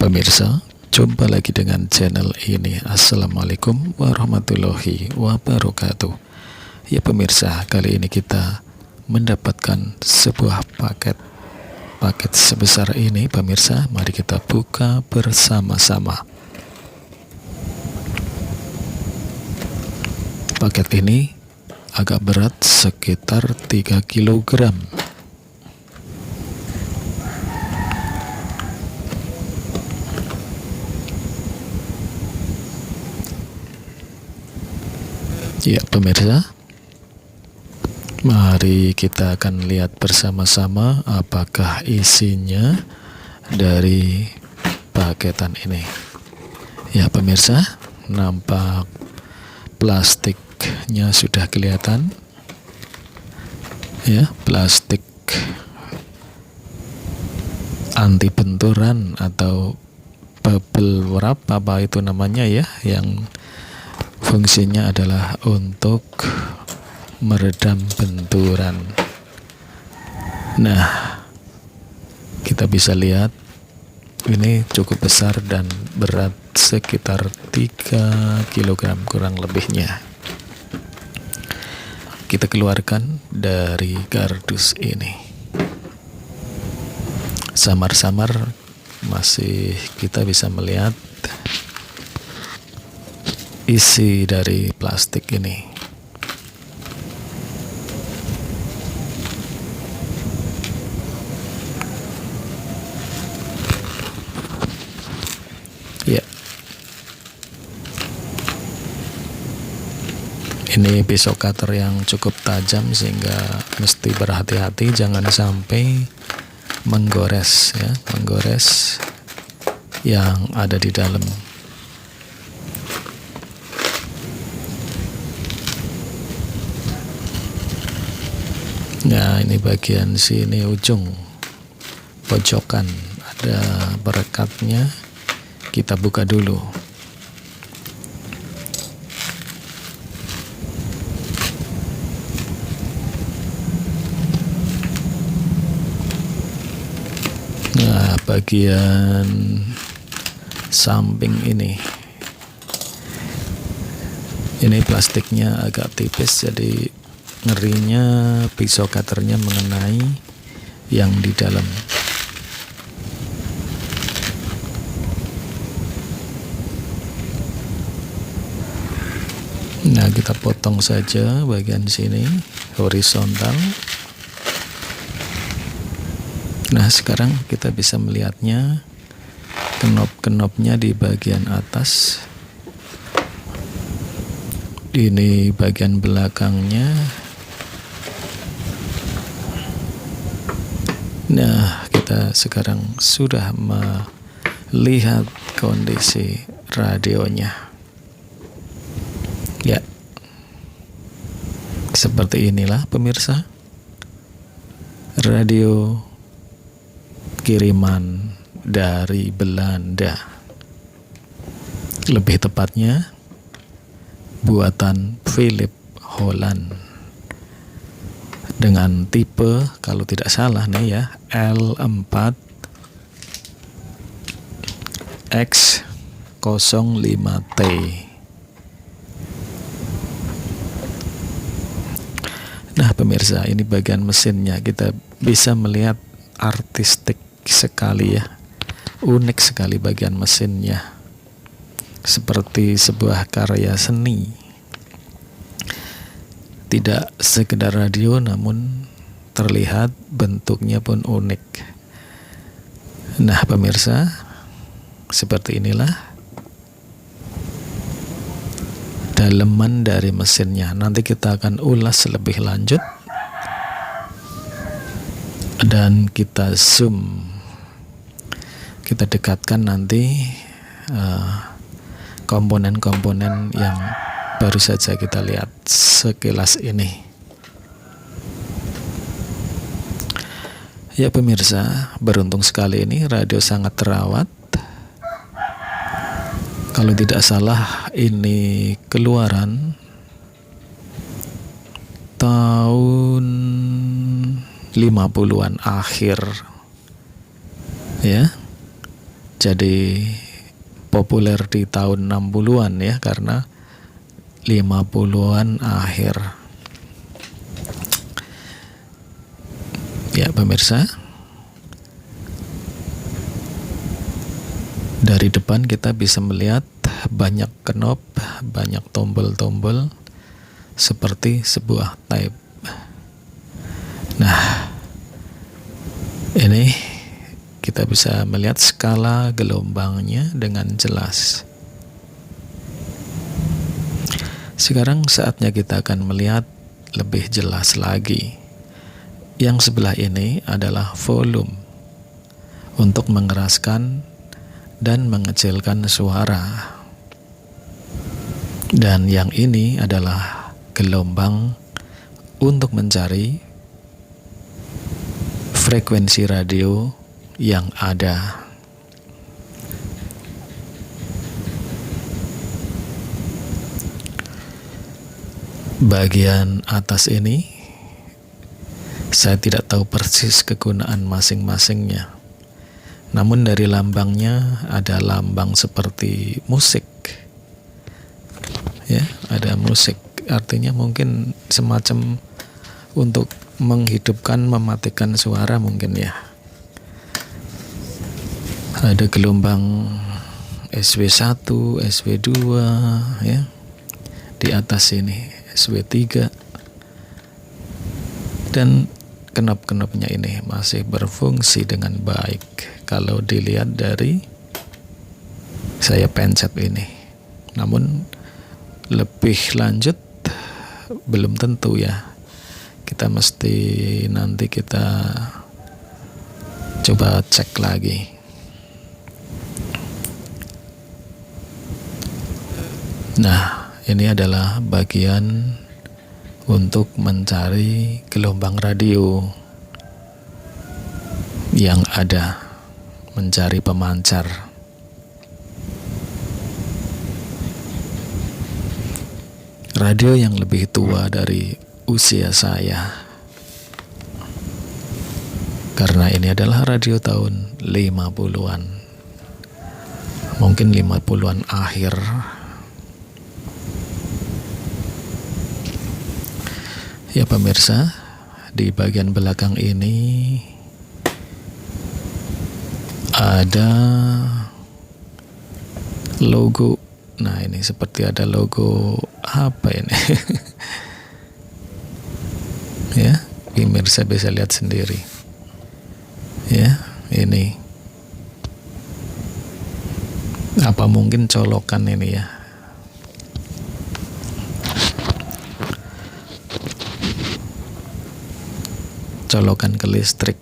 Pemirsa, jumpa lagi dengan channel ini. Assalamualaikum warahmatullahi wabarakatuh. Ya pemirsa, kali ini kita mendapatkan sebuah paket sebesar ini. Pemirsa, mari kita buka bersama-sama. Paket ini agak berat, sekitar 3 kg. Ya pemirsa, mari kita akan lihat bersama-sama apakah isinya dari paketan ini. Ya pemirsa, nampak plastiknya sudah kelihatan. Ya, plastik anti benturan atau bubble wrap, apa itu namanya ya, yang fungsinya adalah untuk meredam benturan. Nah, kita bisa lihat ini cukup besar dan berat sekitar 3 kg kurang lebihnya. Kita keluarkan dari kardus ini. Samar-samar masih kita bisa melihat isi dari plastik ini. Ya, ini pisau cutter yang cukup tajam sehingga mesti berhati-hati jangan sampai menggores yang ada di dalam. Nah, ini bagian sini ujung pojokan ada perekatnya. Kita buka dulu. Nah, bagian samping ini plastiknya agak tipis, jadi ngerinya pisau cutternya mengenai yang di dalam. Nah, kita potong saja bagian sini horizontal. Nah, sekarang kita bisa melihatnya, kenop-kenopnya di bagian atas. Ini bagian belakangnya. Nah, kita sekarang sudah melihat kondisi radionya. Ya, seperti inilah pemirsa, radio kiriman dari Belanda. Lebih tepatnya buatan Philip Holland dengan tipe, kalau tidak salah nih ya, L4X05T. Nah pemirsa, ini bagian mesinnya, kita bisa melihat artistik sekali ya, unik sekali bagian mesinnya, seperti sebuah karya seni. Tidak sekedar radio, namun terlihat bentuknya pun unik. Nah pemirsa, seperti inilah daleman dari mesinnya. Nanti kita akan ulas lebih lanjut dan kita zoom, kita dekatkan nanti komponen-komponen yang baru saja kita lihat sekilas ini. Ya pemirsa, beruntung sekali ini radio sangat terawat. Kalau tidak salah ini keluaran tahun 50-an akhir ya. jadi populer di tahun 60-an ya, karena 50-an akhir. Ya pemirsa, dari depan kita bisa melihat banyak knob, banyak tombol-tombol seperti sebuah tape. Nah, ini kita bisa melihat skala gelombangnya dengan jelas. Sekarang saatnya kita akan melihat lebih jelas lagi. Yang sebelah ini adalah volume untuk mengeraskan dan mengecilkan suara. Dan yang ini adalah gelombang untuk mencari frekuensi radio yang ada. Bagian atas ini saya tidak tahu persis kegunaan masing-masingnya. Namun dari lambangnya ada lambang seperti musik. Ya, ada musik. Artinya mungkin semacam untuk menghidupkan, mematikan suara mungkin ya. Ada gelombang SW1, SW2 ya. Di atas ini SW3. Dan knob-knobnya ini masih berfungsi dengan baik kalau dilihat dari saya pencet ini. Namun lebih lanjut belum tentu ya. Kita mesti nanti kita coba cek lagi. Nah, ini adalah bagian untuk mencari gelombang radio yang ada, mencari pemancar. Radio yang lebih tua dari usia saya, karena ini adalah radio tahun 50-an, mungkin 50-an akhir. Ya pemirsa, di bagian belakang ini ada logo. Nah, ini seperti ada logo apa ini? Ya, pemirsa bisa lihat sendiri. Ya, ini. Apa mungkin colokan ini ya? Colokan ke listrik.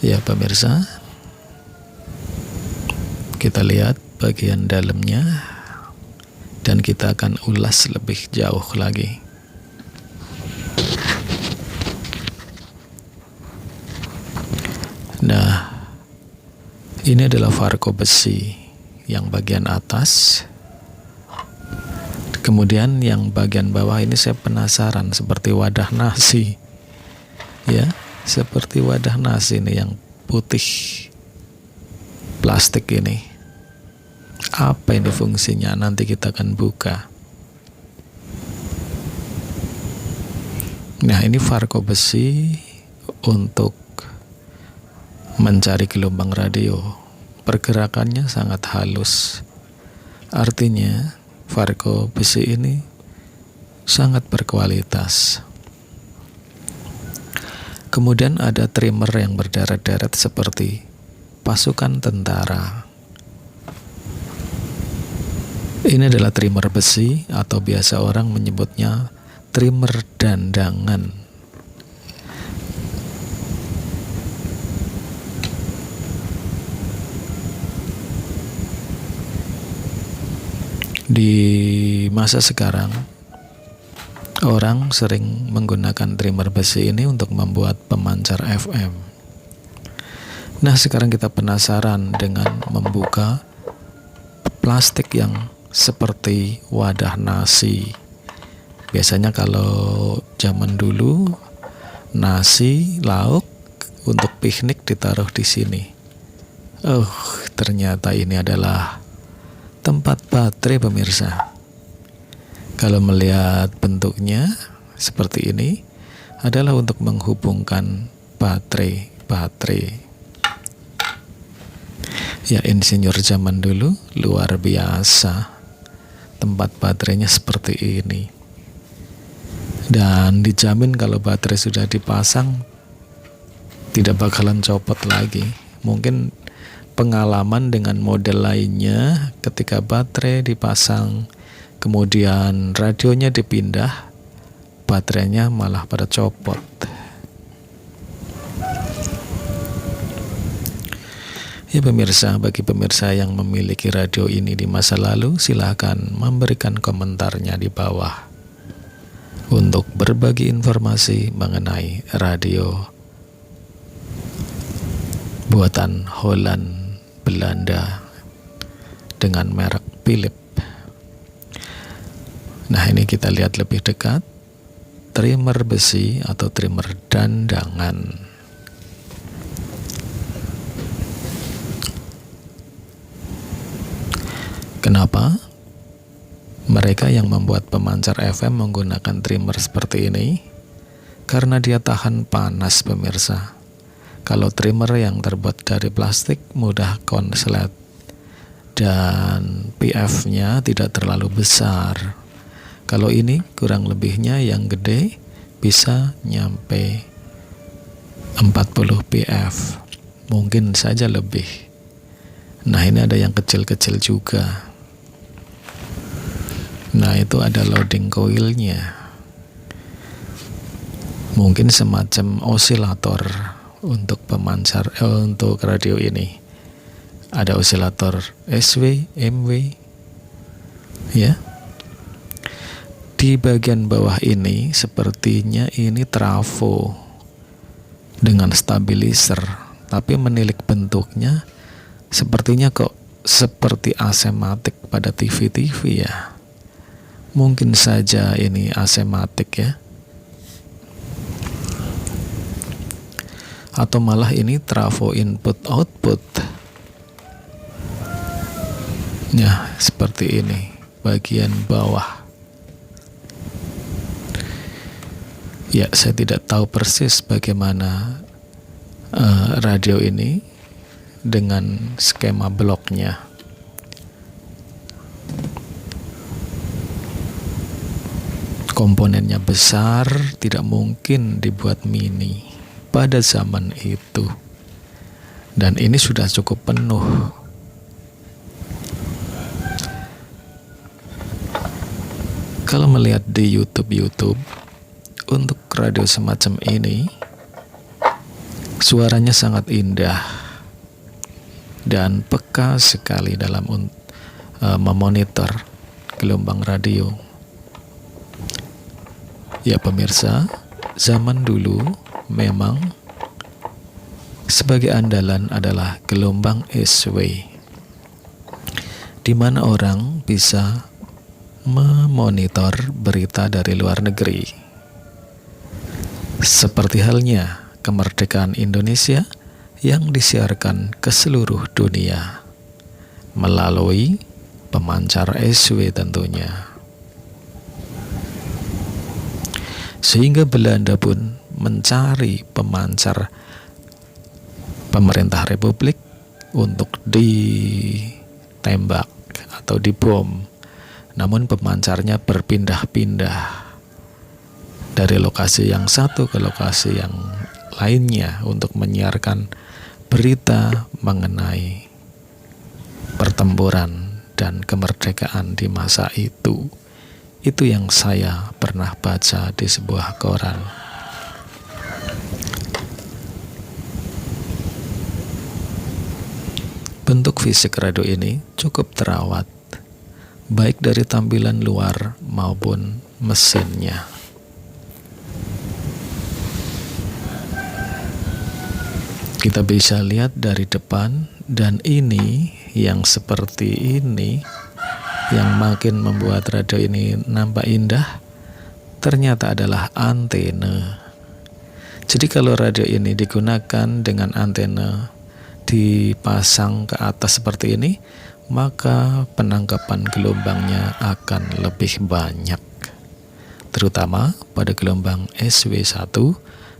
Ya pemirsa, kita lihat bagian dalamnya dan kita akan ulas lebih jauh lagi. Nah, ini adalah varko besi yang bagian atas. Kemudian yang bagian bawah ini saya penasaran, seperti wadah nasi. Ya, seperti wadah nasi ini yang putih plastik ini. Apa ini fungsinya? Nanti kita akan buka. Nah, ini varko besi untuk mencari gelombang radio. Pergerakannya sangat halus. Artinya varko besi ini sangat berkualitas. Kemudian ada trimmer yang berderet-deret seperti pasukan tentara. Ini adalah trimmer besi atau biasa orang menyebutnya trimmer dandangan. Di masa sekarang, orang sering menggunakan trimmer besi ini untuk membuat pemancar FM. Nah, sekarang kita penasaran dengan membuka plastik yang seperti wadah nasi Biasanya kalau zaman dulu nasi, lauk untuk piknik ditaruh di sini. Ternyata ini adalah tempat baterai, pemirsa. Kalau melihat bentuknya seperti ini, adalah untuk menghubungkan baterai. Ya, insinyur zaman dulu luar biasa. Tempat baterainya seperti ini. Dan dijamin kalau baterai sudah dipasang tidak bakalan copot lagi. Mungkin pengalaman dengan model lainnya, ketika baterai dipasang kemudian radionya dipindah, baterainya malah pada copot. Ya pemirsa, bagi pemirsa yang memiliki radio ini di masa lalu, silahkan memberikan komentarnya di bawah untuk berbagi informasi mengenai radio buatan Holland Belanda dengan merek Philips. Nah, ini kita lihat lebih dekat, trimmer besi atau trimmer dandangan. Kenapa mereka yang membuat pemancar FM menggunakan trimmer seperti ini? Karena dia tahan panas, pemirsa. Kalau trimmer yang terbuat dari plastik mudah konslet dan PF-nya tidak terlalu besar. Kalau ini kurang lebihnya yang gede bisa nyampe 40 PF, mungkin saja lebih. Nah, ini ada yang kecil-kecil juga. Nah, itu ada loading coilnya. Mungkin semacam osilator untuk pemancar untuk radio ini. Ada osilator SW, MW. Ya. Di bagian bawah ini sepertinya ini trafo dengan stabilizer, tapi menilik bentuknya sepertinya kok seperti AC matic pada TV-TV ya. Mungkin saja ini AC matic ya. Atau malah ini trafo input output. Ya, seperti ini bagian bawah. Ya, saya tidak tahu persis bagaimana radio ini dengan skema bloknya. Komponennya besar, tidak mungkin dibuat mini pada zaman itu. Dan ini sudah cukup penuh. Kalau melihat di YouTube, untuk radio semacam ini, suaranya sangat indah dan peka sekali dalam memonitor gelombang radio. Ya pemirsa, zaman dulu memang sebagai andalan adalah gelombang SW, di mana orang bisa memonitor berita dari luar negeri. Seperti halnya kemerdekaan Indonesia yang disiarkan ke seluruh dunia melalui pemancar SW tentunya. Sehingga Belanda pun mencari pemancar pemerintah Republik untuk ditembak atau dibom. Namun pemancarnya berpindah-pindah dari lokasi yang satu ke lokasi yang lainnya untuk menyiarkan berita mengenai pertempuran dan kemerdekaan di masa itu. Itu yang saya pernah baca di sebuah koran. Bentuk fisik radio ini cukup terawat, baik dari tampilan luar maupun mesinnya. Kita bisa lihat dari depan, dan ini yang seperti ini yang makin membuat radio ini nampak indah. ternyata adalah antena. Jadi kalau radio ini digunakan dengan antena dipasang ke atas seperti ini, maka penangkapan gelombangnya akan lebih banyak, terutama pada gelombang SW1,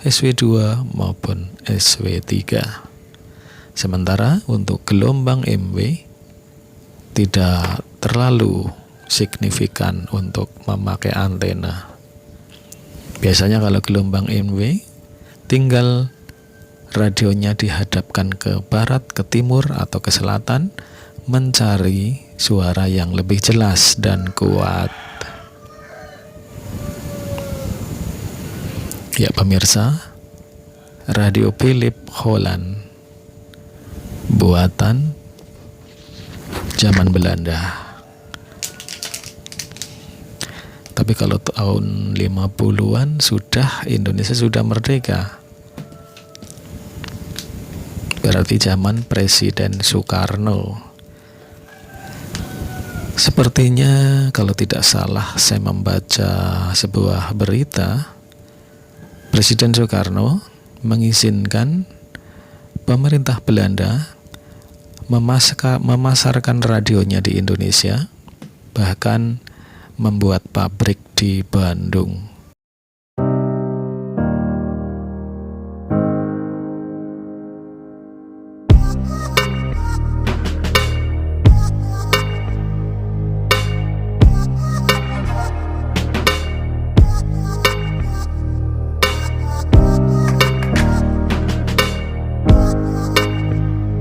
SW2 maupun SW3. Sementara untuk gelombang MW tidak terlalu signifikan untuk memakai antena. Biasanya kalau gelombang MW tinggal radionya dihadapkan ke barat, ke timur, atau ke selatan, mencari suara yang lebih jelas dan kuat. Ya pemirsa, radio Philip Holland buatan zaman Belanda. Tapi kalau tahun 50-an Indonesia sudah merdeka. Berarti zaman Presiden Soekarno. Sepertinya kalau tidak salah saya membaca sebuah berita, Presiden Soekarno mengizinkan pemerintah Belanda memasarkan radionya di Indonesia, bahkan membuat pabrik di Bandung.